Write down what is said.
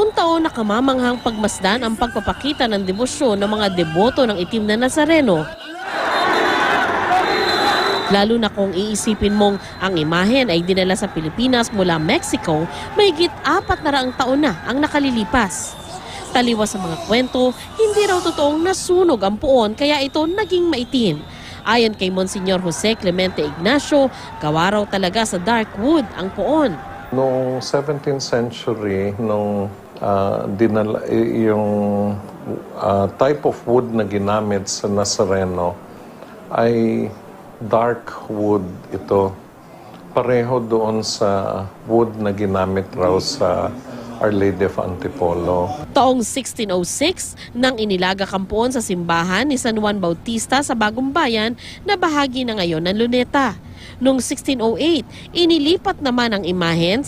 Taon-taon nakamamanghang pagmasdan ang pagpapakita ng debosyon ng mga deboto ng itim na Nazareno. Lalo na kung iisipin mong ang imahen ay dinala sa Pilipinas mula Mexico, mahigit 400 taon na ang nakalilipas. Taliwas sa mga kwento, hindi raw totoong nasunog ang puon kaya ito naging maitim. Ayon kay Monsignor Jose Clemente Ignacio, gawa raw talaga sa dark wood ang puon. Noong 17th century, nung yung type of wood na ginamit sa Nazareno ay dark wood ito. Pareho doon sa wood na ginamit raw sa Our Lady of Antipolo. Taong 1606, nang inilaga ang puon sa simbahan ni San Juan Bautista sa Bagong Bayan na bahagi na ngayon ng Luneta. Noong 1608, inilipat naman ang imahen